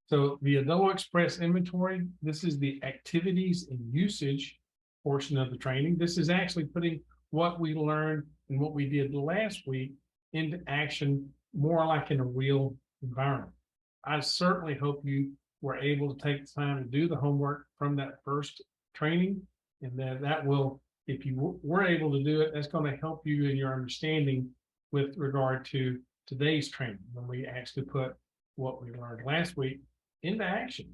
So the Aldelo Express inventory, this is the activities and usage portion of the training. This is actually putting what we learned and what we did last week into action, more like in a real environment. I certainly hope you were able to take the time to do the homework from that first training, and that will, if you were able to do it, that's going to help you in your understanding with regard to today's training, when we actually put what we learned last week into action,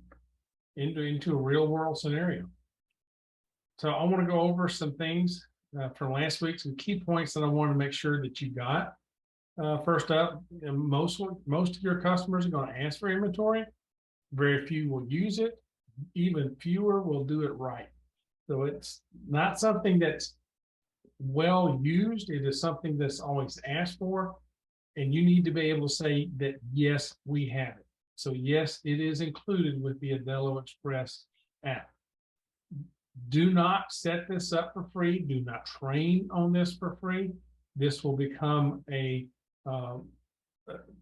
into a real world scenario. So I want to go over some things from last week, some key points that I want to make sure that you got. First up, most of your customers are going to ask for inventory. Very few will use it. Even fewer will do it right. So it's not something that's well used. It is something that's always asked for. And you need to be able to say that, yes, we have it. So yes, it is included with the Aldelo Express app. Do not set this up for free. Do not train on this for free. This will become a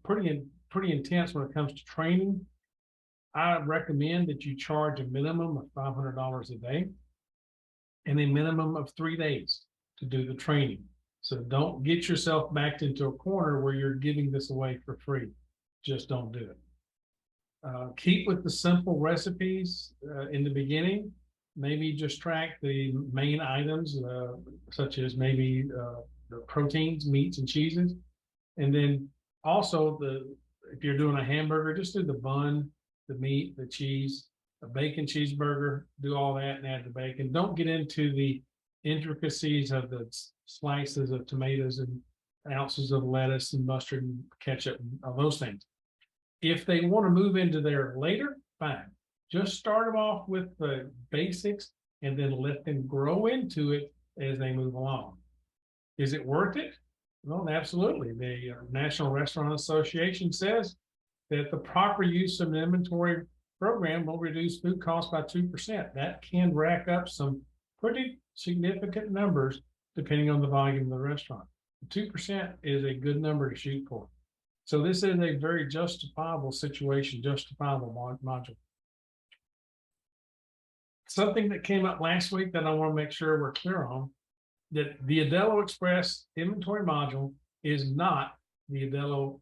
pretty intense when it comes to training. I recommend that you charge a minimum of $500 a day and a minimum of 3 days to do the training. So don't get yourself backed into a corner where you're giving this away for free. Just don't do it. Keep with the simple recipes in the beginning. Maybe just track the main items, such as maybe the proteins, meats, and cheeses. And then also, if you're doing a hamburger, just do the bun, the meat, the cheese, a bacon cheeseburger, do all that and add the bacon. Don't get into the intricacies of the slices of tomatoes and ounces of lettuce and mustard and ketchup and all those things. If they want to move into there later, fine. Just start them off with the basics and then let them grow into it as they move along. Is it worth it? Well, absolutely. The National Restaurant Association says that the proper use of an inventory program will reduce food costs by 2%. That can rack up some pretty significant numbers depending on the volume of the restaurant. 2% is a good number to shoot for. So this is a very justifiable situation, justifiable module. Something that came up last week that I want to make sure we're clear on, that the Aldelo Express inventory module is not the Aldelo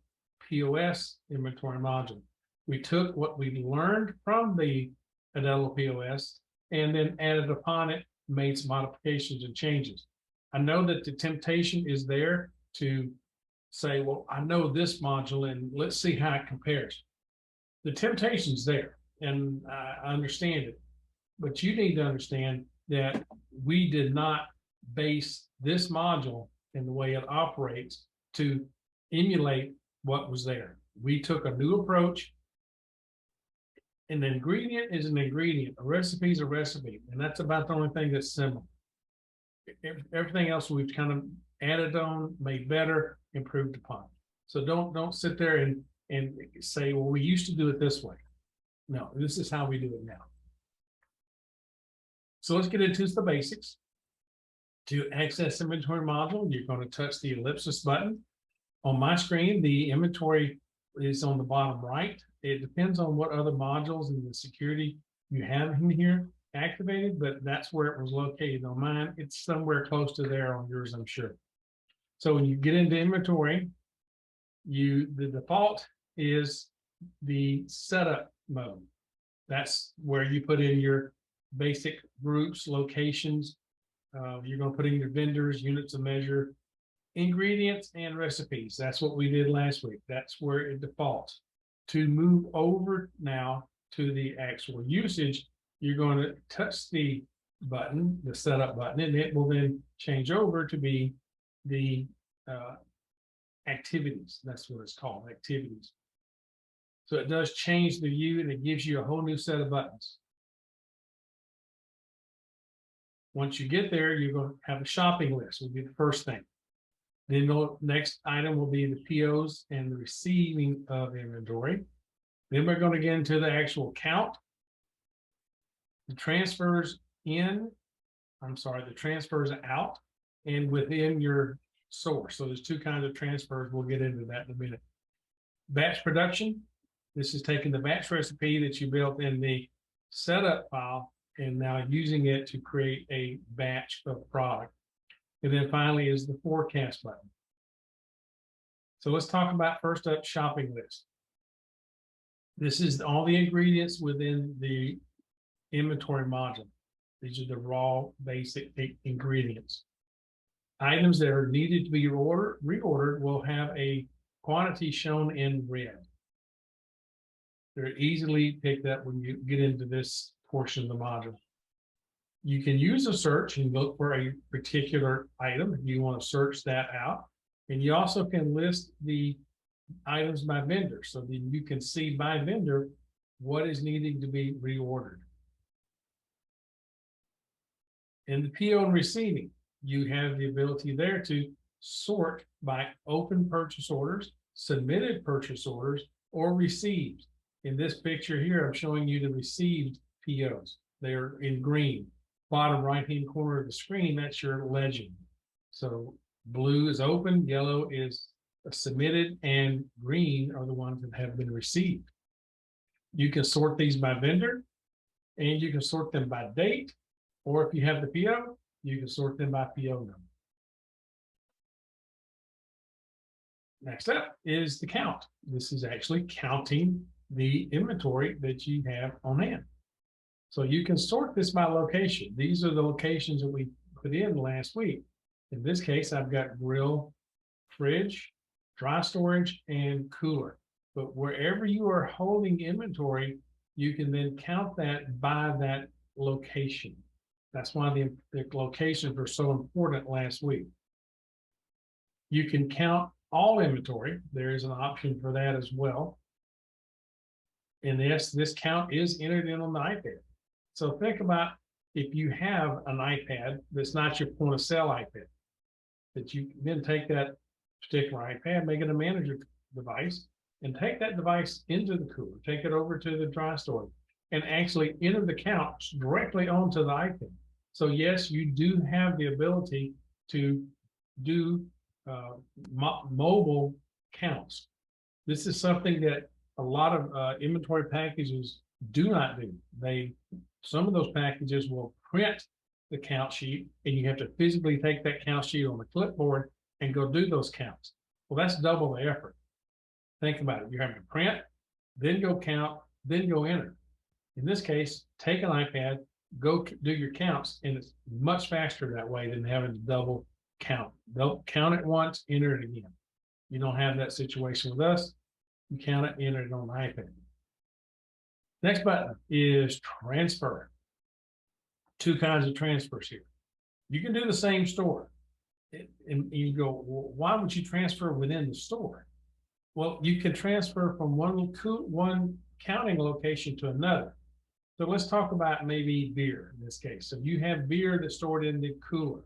POS inventory module. We took what we learned from the Aldelo POS and then added upon it, made some modifications and changes. I know that the temptation is there to say, well, I know this module and let's see how it compares. The temptation's there, and I understand it, but you need to understand that we did not base this module and the way it operates to emulate what was there. We took a new approach. An ingredient is an ingredient. A recipe is a recipe, and that's about the only thing that's similar. Everything else we've kind of added on, made better, improved upon. So don't sit there and say, well, we used to do it this way. No, this is how we do it now. So let's get into the basics. To access inventory module, you're going to touch the ellipsis button. On my screen, the inventory is on the bottom right. It depends on what other modules and the security you have in here activated, but that's where it was located on mine. It's somewhere close to there on yours, I'm sure. So when you get into inventory, the default is the setup mode. That's where you put in your basic groups, locations. You're going to put in your vendors, units of measure, ingredients, and recipes. That's what we did last week. That's where it defaults. To move over now to the actual usage, you're going to touch the button, the setup button, and it will then change over to be the activities. That's what it's called, activities. So it does change the view, and it gives you a whole new set of buttons. Once you get there, you're going to have a shopping list, will be the first thing. Then the next item will be the POs and the receiving of inventory. Then we're going to get into the actual count, the transfers in, the transfers out, and within your source. So there's two kinds of transfers. We'll get into that in a minute. Batch production, This is taking the batch recipe that you built in the setup file and now using it to create a batch of product. And then finally is the forecast button. So let's talk about first up, shopping list. This is all the ingredients within the inventory module. These are the raw basic ingredients. Items that are needed to be reordered will have a quantity shown in red. They're easily picked up when you get into this portion of the module. You can use a search and look for a particular item if you want to search that out. And you also can list the items by vendor so that you can see by vendor what is needing to be reordered. In the PO and receiving, you have the ability there to sort by open purchase orders, submitted purchase orders, or received. In this picture here, I'm showing you the received POs. They're in green. Bottom right-hand corner of the screen, that's your legend. So blue is open, yellow is submitted, and green are the ones that have been received. You can sort these by vendor, and you can sort them by date, or if you have the PO, you can sort them by PO number. Next up is the count. This is actually counting the inventory that you have on hand. So you can sort this by location. These are the locations that we put in last week. In this case, I've got grill, fridge, dry storage, and cooler. But wherever you are holding inventory, you can then count that by that location. That's why the locations were so important last week. You can count all inventory. There is an option for that as well. And yes, this count is entered in on the iPad. So think about if you have an iPad that's not your point of sale iPad, that you then take that particular iPad, make it a manager device, and take that device into the cooler, take it over to the dry storage, and actually enter the counts directly onto the iPad. So yes, you do have the ability to do mobile counts. This is something that a lot of inventory packages do not do. Some of those packages will print the count sheet, and you have to physically take that count sheet on the clipboard and go do those counts. Well, that's double the effort. Think about it. You're having to print, then go count, then go enter. In this case, take an iPad, go do your counts, and it's much faster that way than having to double count. They'll count it once, enter it again. You don't have that situation with us. You count it, enter it on the iPad. Next button is transfer. Two kinds of transfers here. You can do the same store. And you go, well, why would you transfer within the store? Well, you can transfer from one counting location to another. So let's talk about maybe beer in this case. So you have beer that's stored in the cooler,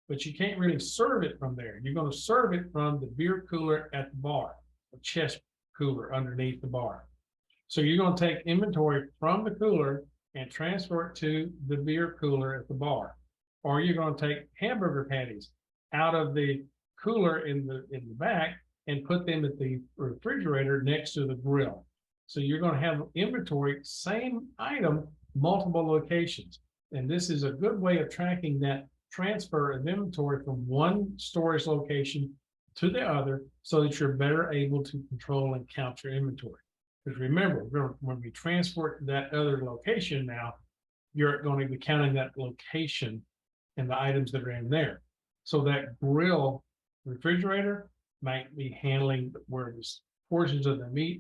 but you can't really serve it from there. You're going to serve it from the beer cooler at the bar, a chest cooler underneath the bar. So you're going to take inventory from the cooler and transfer it to the beer cooler at the bar. Or you're going to take hamburger patties out of the cooler in the back and put them at the refrigerator next to the grill. So you're going to have inventory, same item, multiple locations. And this is a good way of tracking that transfer of inventory from one storage location to the other so that you're better able to control and count your inventory. Because remember, when we transfer it to that other location now, you're going to be counting that location and the items that are in there. So that grill refrigerator might be handling where the portions of the meat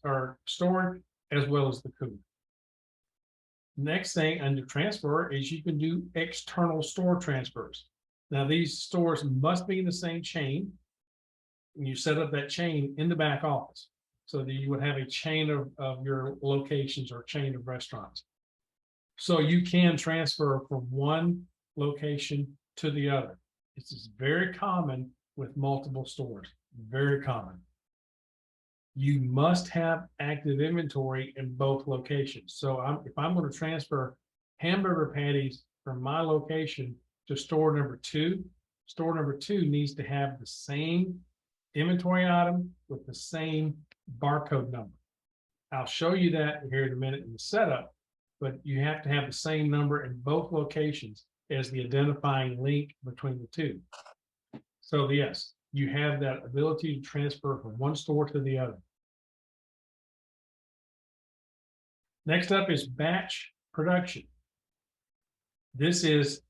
are stored, as well as the cooler. Next thing under transfer is you can do external store transfers. Now these stores must be in the same chain. And you set up that chain in the back office so that you would have a chain of your locations or chain of restaurants. So you can transfer from one location to the other. This is very common with multiple stores, very common. You must have active inventory in both locations. So if I'm going to transfer hamburger patties from my location to store number two needs to have the same inventory item with the same barcode number. I'll show you that here in a minute in the setup, but you have to have the same number in both locations as the identifying link between the two. So yes, you have that ability to transfer from one store to the other. Next up is batch production. This is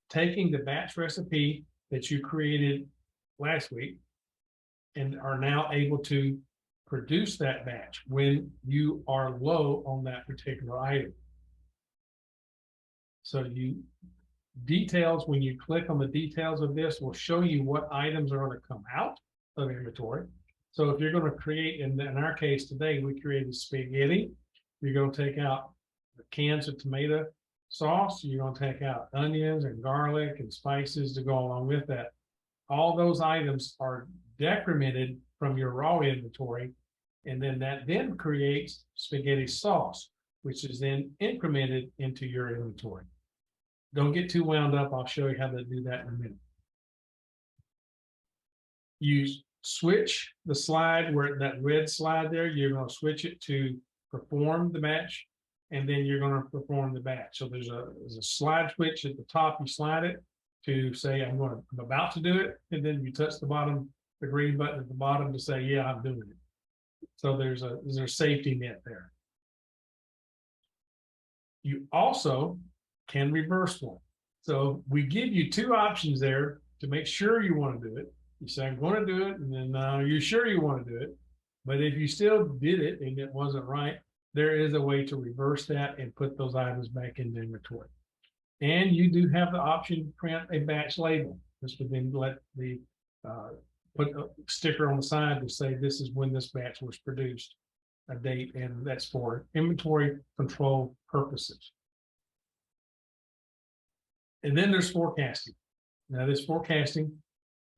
taking the batch recipe that you created last week and are now able to produce that batch when you are low on that particular item. So details, when you click on the details of this, will show you what items are going to come out of inventory. So if you're going to create, in our case today, we created spaghetti. You're going to take out the cans of tomato sauce. You're going to take out onions and garlic and spices to go along with that. All those items are decremented from your raw inventory, and then that then creates spaghetti sauce, which is then incremented into your inventory. Don't get too wound up. I'll show you how to do that in a minute. You switch the slide where that red slide there, you're going to switch it to perform the batch, and then you're going to perform the batch. So there's a slide switch at the top. You slide it to say, I'm about to do it. And then you touch the bottom, the green button at the bottom to say, yeah, I'm doing it. So there's a safety net there. You also can reverse one. So we give you two options there to make sure you want to do it. You say, I'm going to do it, and then you're sure you want to do it. But if you still did it and it wasn't right, there is a way to reverse that and put those items back into inventory. And you do have the option to print a batch label. This would then let the put a sticker on the side to say this is when this batch was produced, a date, and that's for inventory control purposes. And then there's forecasting. Now this forecasting,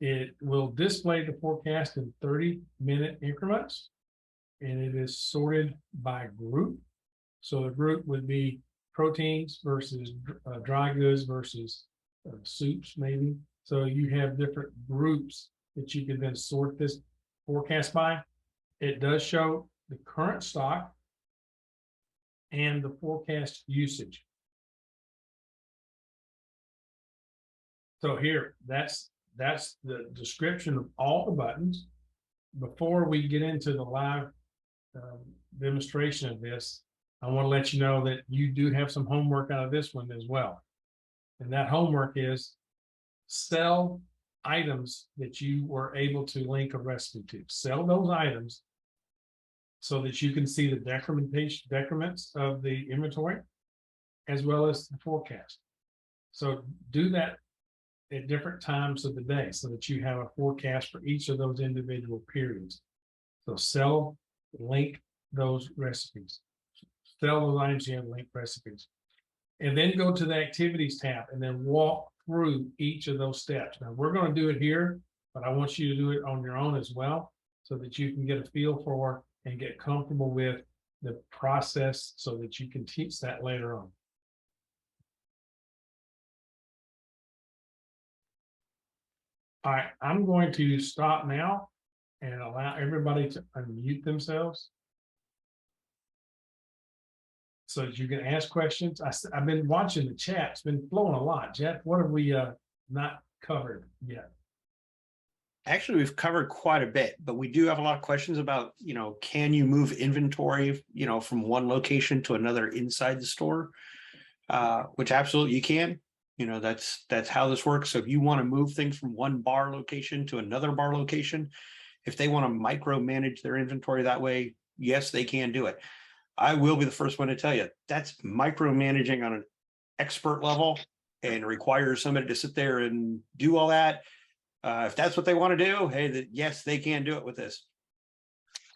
it will display the forecast in 30-minute increments, and it is sorted by group. So the group would be proteins versus dry goods versus soups, maybe. So you have different groups that you can then sort this forecast by. It does show the current stock and the forecast usage. So here, that's the description of all the buttons. Before we get into the live demonstration of this, I want to let you know that you do have some homework out of this one as well. And that homework is sell items that you were able to link a recipe to. Sell those items so that you can see the decrements of the inventory as well as the forecast. So do that at different times of the day so that you have a forecast for each of those individual periods. So sell, link those recipes. Sell those items you have linked recipes. And then go to the activities tab and then walk through each of those steps. Now we're going to do it here, but I want you to do it on your own as well so that you can get a feel for and get comfortable with the process so that you can teach that later on. All right, I'm going to stop now and allow everybody to unmute themselves so that you can ask questions. I've been watching the chat. It's been flowing a lot. Jeff, what have we not covered yet? Actually, we've covered quite a bit, but we do have a lot of questions about, can you move inventory, from one location to another inside the store, which absolutely you can. That's how this works. So if you want to move things from one bar location to another bar location, if they want to micromanage their inventory that way, yes, they can do it. I will be the first one to tell you that's micromanaging on an expert level and requires somebody to sit there and do all that. If that's what they want to do, hey, yes, they can do it with this.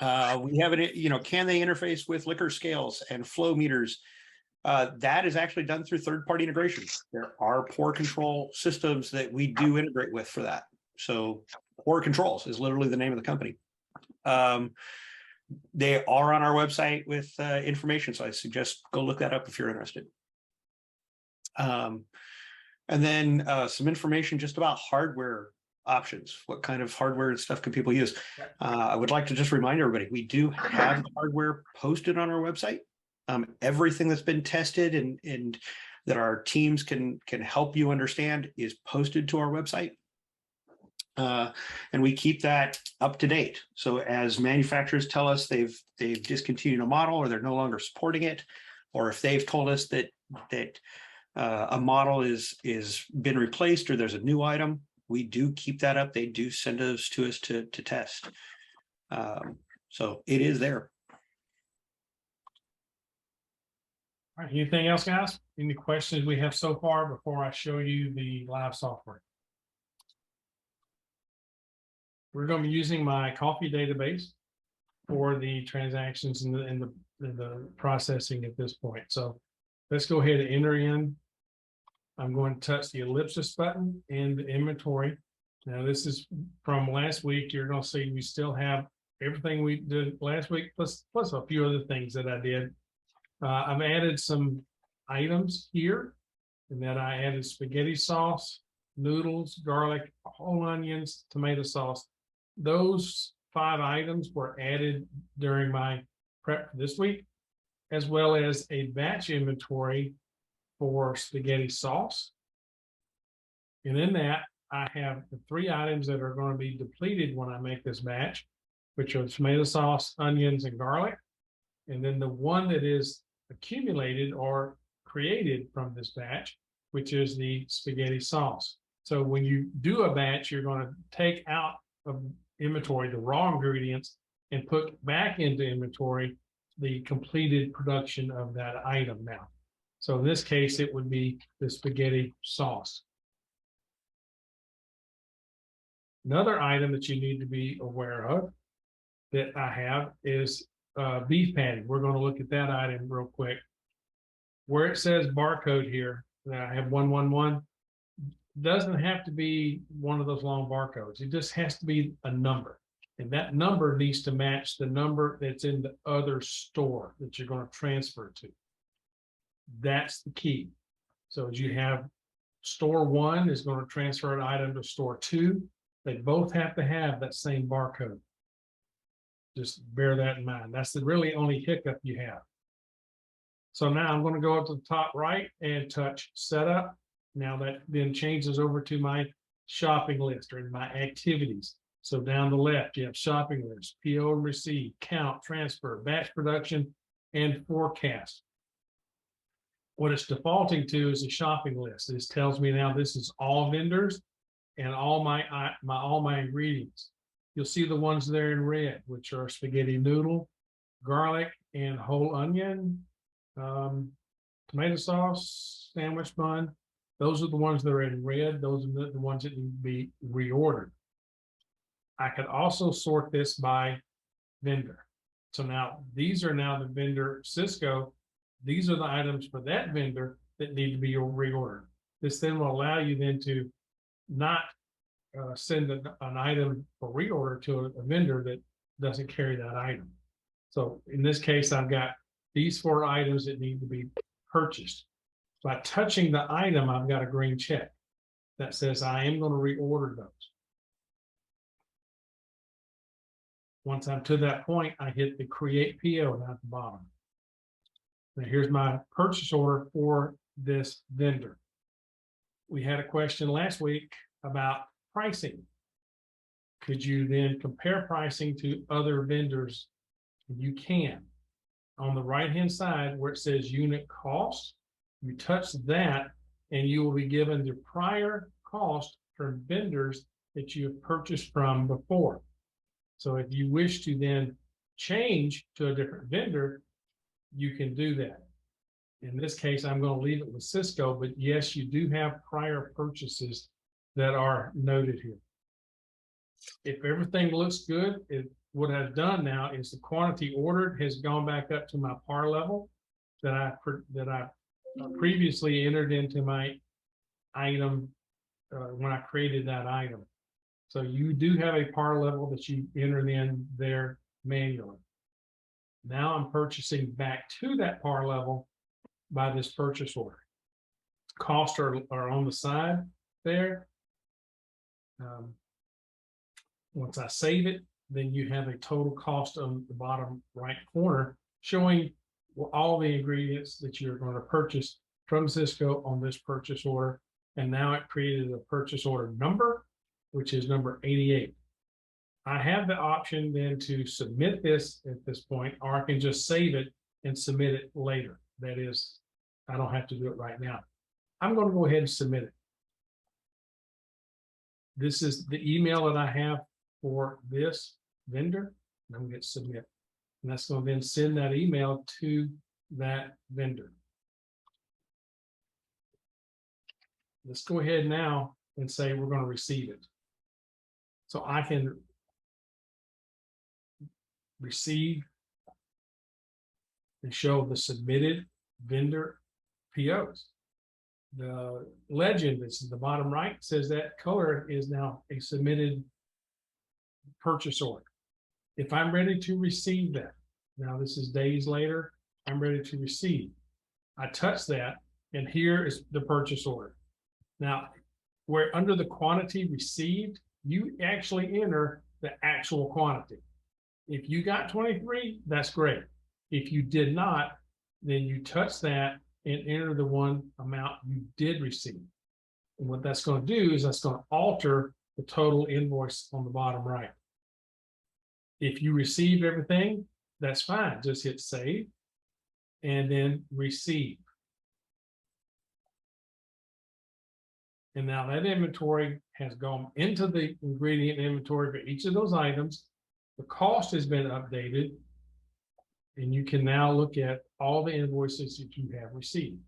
We have it, can they interface with liquor scales and flow meters? That is actually done through third-party integrations. There are pour control systems that we do integrate with for that. So Pour Controls is literally the name of the company. They are on our website with information, so I suggest go look that up if you're interested. And then some information just about hardware options? What kind of hardware and stuff can people use? I would like to just remind everybody, we do have the hardware posted on our website. Everything that's been tested and that our teams can help you understand is posted to our website. And we keep that up to date. So as manufacturers tell us they've discontinued a model or they're no longer supporting it, or if they've told us that a model is been replaced or there's a new item, we do keep that up. They do send those to us to test. So it is there. All right, anything else, guys? Any questions we have so far before I show you the live software? We're going to be using my coffee database for the transactions and the processing at this point. So let's go ahead and enter in. I'm going to touch the ellipsis button and the inventory. Now this is from last week. You're going to see we still have everything we did last week, plus a few other things that I did. I've added some items here, and then I added spaghetti sauce, noodles, garlic, whole onions, tomato sauce. Those 5 items were added during my prep this week, as well as a batch inventory for spaghetti sauce. And in that, I have the 3 items that are going to be depleted when I make this batch, which are tomato sauce, onions, and garlic. And then the one that is accumulated or created from this batch, which is the spaghetti sauce. So when you do a batch, you're going to take out of inventory the raw ingredients and put back into inventory the completed production of that item now. So in this case, it would be the spaghetti sauce. Another item that you need to be aware of that I have is beef patty. We're going to look at that item real quick. Where it says barcode here, that I have 111, doesn't have to be one of those long barcodes. It just has to be a number. And that number needs to match the number that's in the other store that you're going to transfer to. That's the key. So as you have store 1 is going to transfer an item to store 2, they both have to have that same barcode. Just bear that in mind. That's the really only hiccup you have. So now I'm going to go up to the top right and touch setup. Now that then changes over to my shopping list or in my activities. So down the left, you have shopping list, PO and receive, count, transfer, batch production, and forecast. What it's defaulting to is a shopping list. This tells me now this is all vendors and all my ingredients. You'll see the ones there in red, which are spaghetti noodle, garlic, and whole onion, tomato sauce, sandwich bun. Those are the ones that are in red. Those are the ones that need to be reordered. I could also sort this by vendor. So now these are now the vendor Cisco. These are the items for that vendor that need to be reordered. This then will allow you then to not send an item for reorder to a vendor that doesn't carry that item. So in this case, I've got these 4 items that need to be purchased. By touching the item, I've got a green check that says I am going to reorder those. Once I'm to that point, I hit the create PO down at the bottom. Now here's my purchase order for this vendor. We had a question last week about pricing. Could you then compare pricing to other vendors? You can. On the right-hand side where it says unit cost, you touch that and you will be given the prior cost from vendors that you have purchased from before. So if you wish to then change to a different vendor, you can do that. In this case, I'm going to leave it with Cisco, but yes, you do have prior purchases that are noted here. If everything looks good, what I've done now is the quantity ordered has gone back up to my par level that I previously entered into my item when I created that item. So you do have a par level that you entered in there manually. Now I'm purchasing back to that par level by this purchase order. Costs are on the side there. Once I save it, then you have a total cost on the bottom right corner showing all the ingredients that you're going to purchase from Cisco on this purchase order. And now it created a purchase order number, which is number 88. I have the option then to submit this at this point, or I can just save it and submit it later. That is, I don't have to do it right now. I'm going to go ahead and submit it. This is the email that I have for this vendor. And I'm going to hit submit. And that's going to then send that email to that vendor. Let's go ahead now and say we're going to receive it. So I can receive and show the submitted vendor POs. The legend that's in the bottom right says that color is now a submitted purchase order. If I'm ready to receive that, now this is days later, I'm ready to receive. I touch that, and here is the purchase order. Now, where under the quantity received, you actually enter the actual quantity. If you got 23, that's great. If you did not, then you touch that and enter the one amount you did receive. And what that's going to do is that's going to alter the total invoice on the bottom right. If you received everything, that's fine. Just hit save and then receive. And now that inventory has gone into the ingredient inventory for each of those items. The cost has been updated. And you can now look at all the invoices that you have received.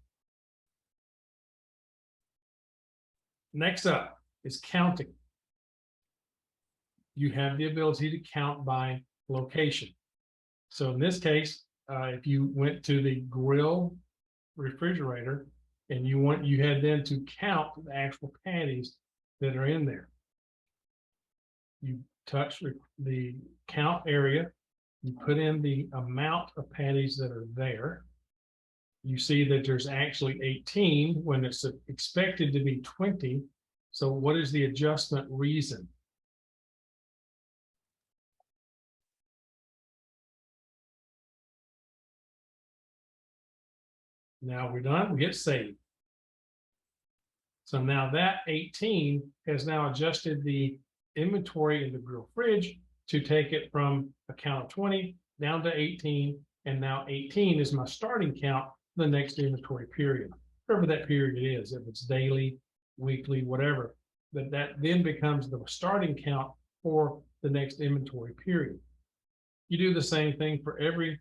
Next up is counting. You have the ability to count by location. So in this case, if you went to the grill refrigerator and you had then to count the actual patties that are in there. You touch the count area, you put in the amount of patties that are there. You see that there's actually 18 when it's expected to be 20. So what is the adjustment reason? Now we're done, we hit save. So now that 18 has now adjusted the inventory in the grill fridge to take it from a count of 20 down to 18. And now 18 is my starting count for the next inventory period, whatever that period is, if it's daily, weekly, whatever. But that then becomes the starting count for the next inventory period. You do the same thing for every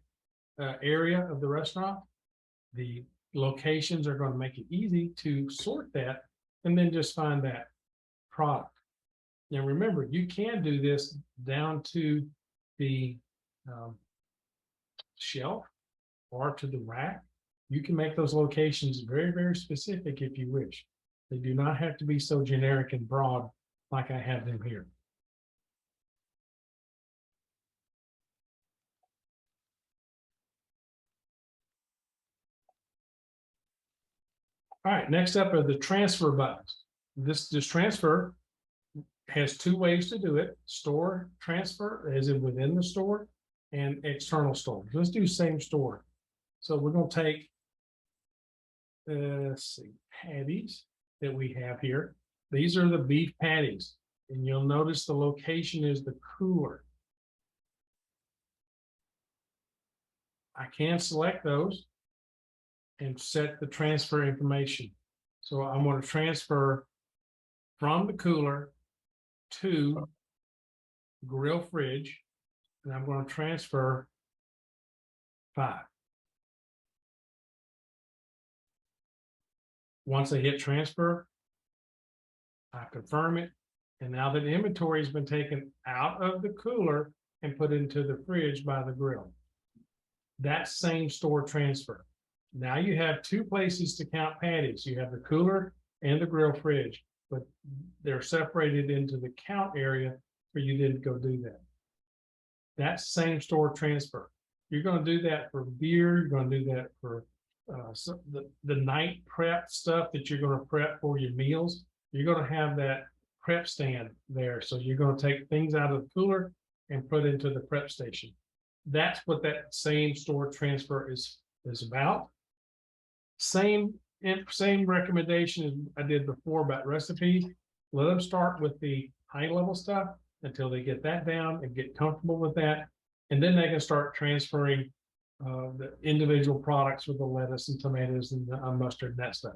area of the restaurant. The locations are going to make it easy to sort that and then just find that product. Now remember, you can do this down to the shelf or to the rack. You can make those locations very, very specific if you wish. They do not have to be so generic and broad like I have them here. All right, next up are the transfer buttons. This transfer has two ways to do it: store transfer, as in within the store, and external store. Let's do same store. So we're going to take, let's see, patties that we have here. These are the beef patties, and you'll notice the location is the cooler. I can select those and set the transfer information. So I'm going to transfer from the cooler to grill fridge, and I'm going to transfer 5. Once I hit transfer, I confirm it, and now that inventory has been taken out of the cooler and put into the fridge by the grill. That same store transfer. Now you have two places to count patties. You have the cooler and the grill fridge, but they're separated into the count area for you then to go do that. That same store transfer. You're going to do that for beer. You're going to do that for the night prep stuff that you're going to prep for your meals. You're going to have that prep stand there. So you're going to take things out of the cooler and put into the prep station. That's what that same store transfer is about. Same recommendation as I did before about recipes. Let them start with the high level stuff until they get that down and get comfortable with that. And then they can start transferring the individual products with the lettuce and tomatoes and the mustard and that stuff.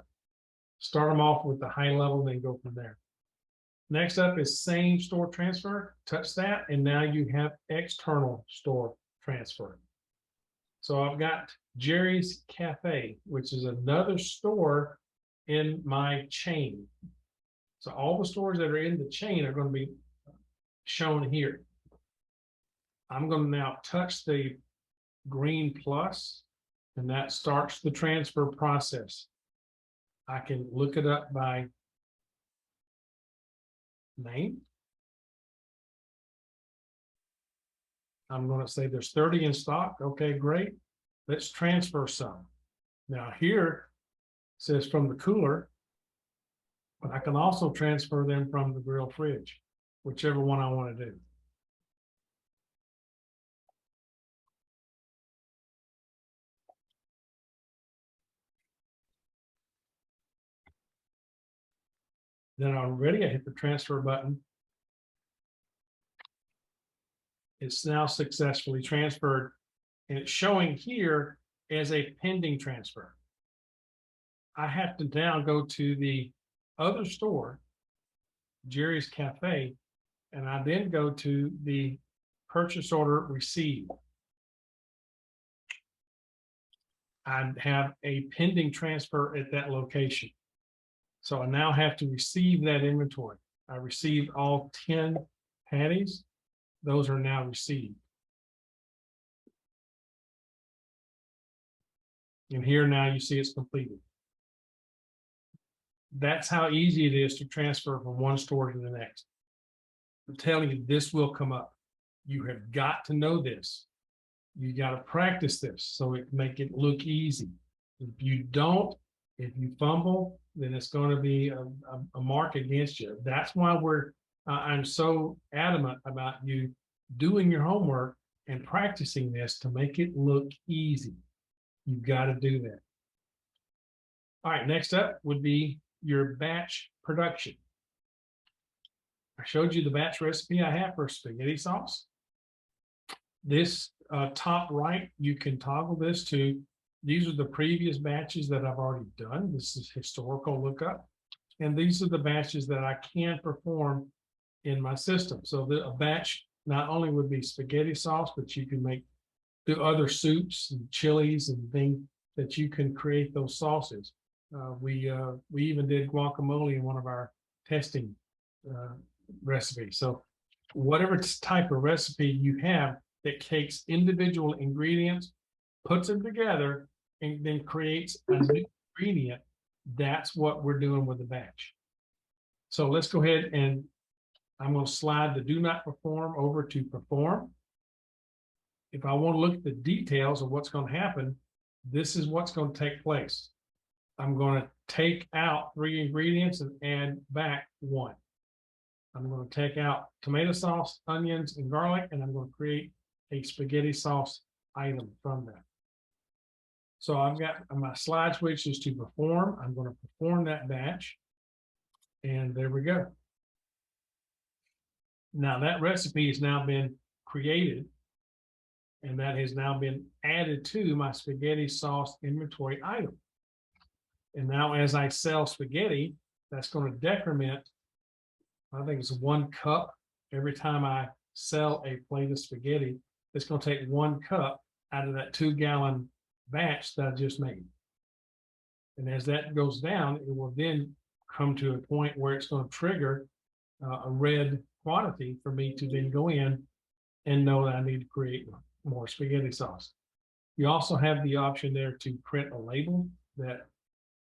Start them off with the high level, then go from there. Next up is same store transfer. Touch that, and now you have external store transfer. So I've got Jerry's Cafe, which is another store in my chain. So all the stores that are in the chain are going to be shown here. I'm going to now touch the green plus, and that starts the transfer process. I can look it up by name. I'm going to say there's 30 in stock. Okay, great. Let's transfer some. Now here it says from the cooler, but I can also transfer them from the grill fridge, whichever one I want to do. Then I'm ready. I hit the transfer button. It's now successfully transferred, and it's showing here as a pending transfer. I have to now go to the other store, Jerry's Cafe, and I then go to the purchase order received. I have a pending transfer at that location. So I now have to receive that inventory. I received all 10 patties. Those are now received. And here now you see it's completed. That's how easy it is to transfer from one store to the next. I'm telling you, this will come up. You have got to know this. You got to practice this so it make it look easy. If you don't, if you fumble, then it's going to be a mark against you. That's why I'm so adamant about you doing your homework and practicing this to make it look easy. You've got to do that. All right, next up would be your batch production. I showed you the batch recipe I have for spaghetti sauce. This top right, you can toggle this to, these are the previous batches that I've already done. This is historical lookup. And these are the batches that I can perform in my system. So a batch not only would be spaghetti sauce, but you can do other soups and chilies and things that you can create those sauces. We even did guacamole in one of our testing recipes. So whatever type of recipe you have that takes individual ingredients, puts them together, and then creates a new ingredient, that's what we're doing with the batch. So let's go ahead and I'm going to slide the do not perform over to perform. If I want to look at the details of what's going to happen, this is what's going to take place. I'm going to take out 3 ingredients and add back 1. I'm going to take out tomato sauce, onions, and garlic, and I'm going to create a spaghetti sauce item from that. So I've got my slide switch is to perform. I'm going to perform that batch. And there we go. Now that recipe has now been created, and that has now been added to my spaghetti sauce inventory item. And now as I sell spaghetti, that's going to decrement, I think it's 1 cup every time I sell a plate of spaghetti. It's going to take 1 cup out of that 2-gallon batch that I just made. And as that goes down, it will then come to a point where it's going to trigger a red quantity for me to then go in and know that I need to create more spaghetti sauce. You also have the option there to print a label that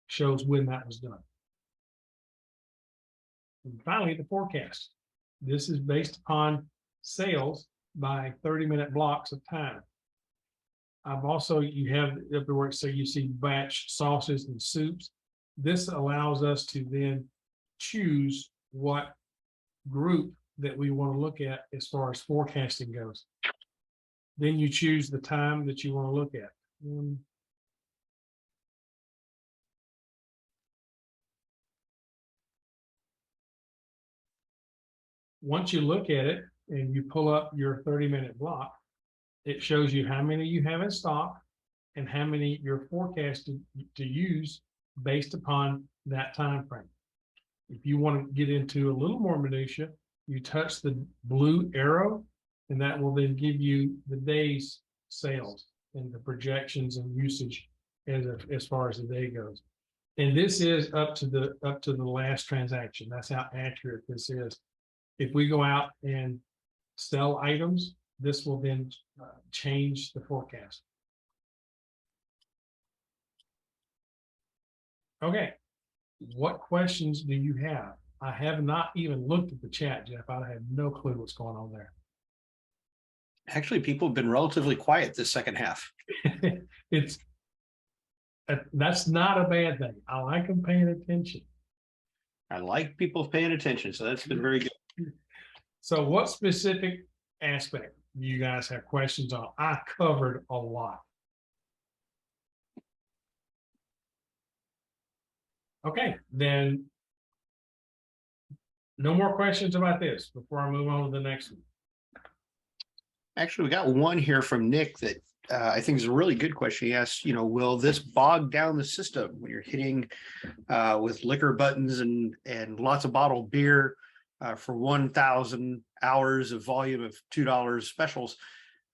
shows when that was done. And finally, the forecast. This is based upon sales by 30-minute blocks of time. I've also, you have everywhere, so you see batch sauces and soups. This allows us to then choose what group that we want to look at as far as forecasting goes. Then you choose the time that you want to look at. Once you look at it and you pull up your 30-minute block, it shows you how many you have in stock and how many you're forecasted to use based upon that time frame. If you want to get into a little more minutia, you touch the blue arrow, and that will then give you the day's sales and the projections and usage as far as the day goes. And this is up to the last transaction. That's how accurate this is. If we go out and sell items, this will then change the forecast. Okay, what questions do you have? I have not even looked at the chat, Jeff. I have no clue what's going on there. Actually, people have been relatively quiet this second half. It's that's not a bad thing. I like them paying attention. I like people paying attention, so that's been very good. So what specific aspect do you guys have questions on? I covered a lot. Okay, then no more questions about this before I move on to the next one. Actually, we got one here from Nick that I think is a really good question. He asked, will this bog down the system when you're hitting with liquor buttons and lots of bottled beer for 1,000 hours of volume of $2 specials?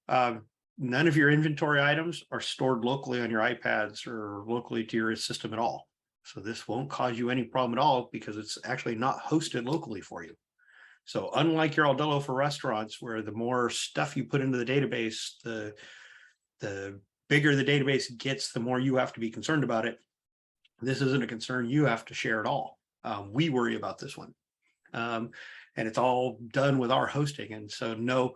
None of your inventory items are stored locally on your iPads or locally to your system at all. So this won't cause you any problem at all because it's actually not hosted locally for you. So unlike your Aldelo for restaurants, where the more stuff you put into the database, the bigger the database gets, the more you have to be concerned about it. This isn't a concern you have to share at all. We worry about this one. And it's all done with our hosting. And so no,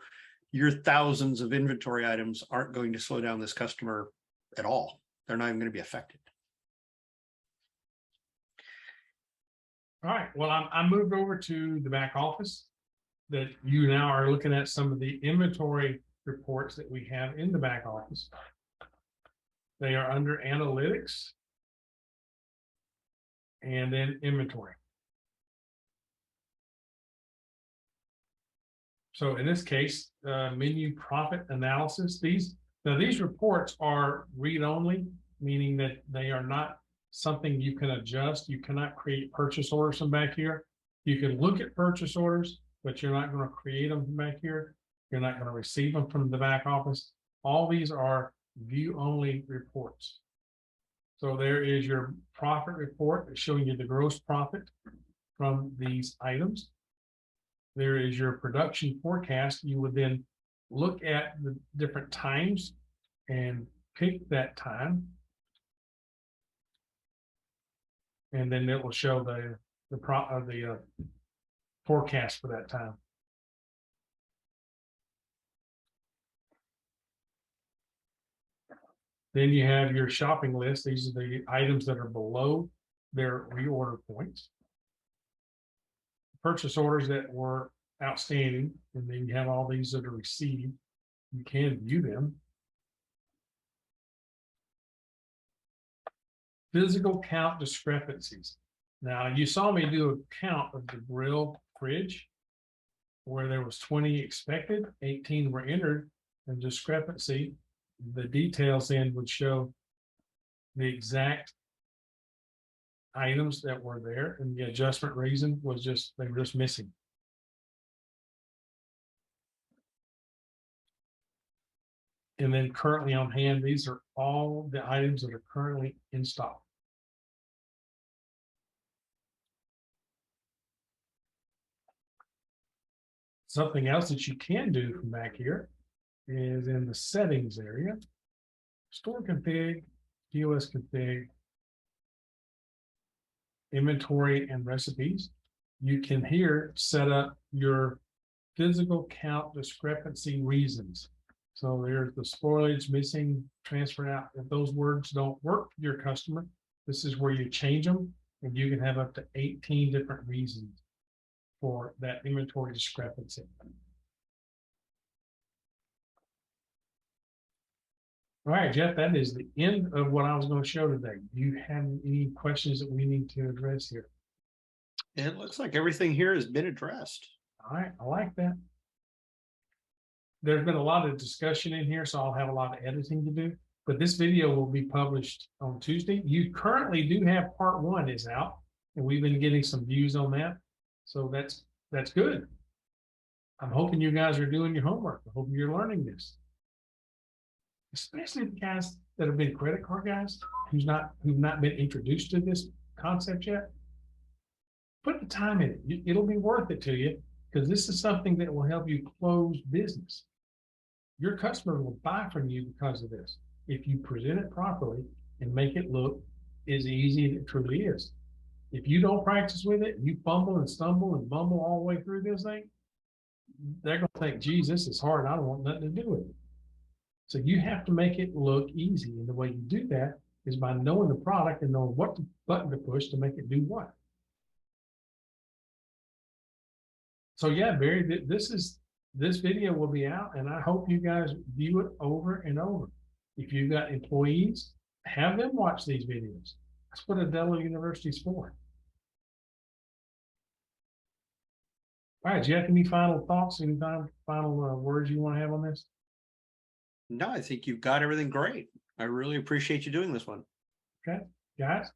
your thousands of inventory items aren't going to slow down this customer at all. They're not even going to be affected. All right, well, I moved over to the back office that you now are looking at some of the inventory reports that we have in the back office. They are under analytics and then inventory. So in this case, menu profit analysis, these reports are read-only, meaning that they are not something you can adjust. You cannot create purchase orders from back here. You can look at purchase orders, but you're not going to create them from back here. You're not going to receive them from the back office. All these are view-only reports. So there is your profit report showing you the gross profit from these items. There is your production forecast. You would then look at the different times and pick that time. And then it will show the forecast for that time. Then you have your shopping list. These are the items that are below their reorder points. Purchase orders that were outstanding, and then you have all these that are received. You can view them. Physical count discrepancies. Now, you saw me do a count of the grill fridge where there was 20 expected, 18 were entered, and discrepancy, the details then would show the exact items that were there, and the adjustment reason was just they were just missing. And then currently on hand, these are all the items that are currently in stock. Something else that you can do from back here is in the settings area, store config, POS config, inventory and recipes. You can here set up your physical count discrepancy reasons. So there's the spoilage, missing, transferred out. If those words don't work for your customer, this is where you change them, and you can have up to 18 different reasons. for that inventory discrepancy. All right, Jeff, that is the end of what I was going to show today. Do you have any questions that we need to address here? It looks like everything here has been addressed. All right, I like that. There's been a lot of discussion in here, so I'll have a lot of editing to do, but this video will be published on Tuesday. You currently do have part 1 is out, and we've been getting some views on that. So that's good. I'm hoping you guys are doing your homework. I hope you're learning this. Especially the guys that have been credit card guys who've not been introduced to this concept yet. Put the time in it. It'll be worth it to you, because this is something that will help you close business. Your customers will buy from you because of this, if you present it properly and make it look as easy as it truly is. If you don't practice with it, you fumble and stumble and bumble all the way through this thing, they're going to think, geez, this is hard. I don't want nothing to do with it. So you have to make it look easy. And the way you do that is by knowing the product and knowing what button to push to make it do what. So yeah, Barry, this video will be out, and I hope you guys view it over and over. If you've got employees, have them watch these videos. That's what Aldelo University is for. All right, Jeff, any final thoughts, any final words you want to have on this? No, I think you've got everything great. I really appreciate you doing this one. Okay, guys,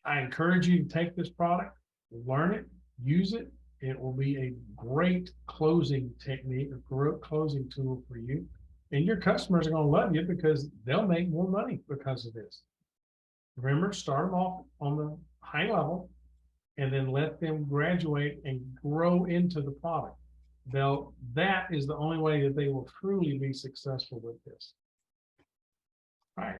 I encourage you to take this product, learn it, use it. It will be a great closing technique, a great closing tool for you. And your customers are going to love you because they'll make more money because of this. Remember, start them off on the high level and then let them graduate and grow into the product. That is the only way that they will truly be successful with this.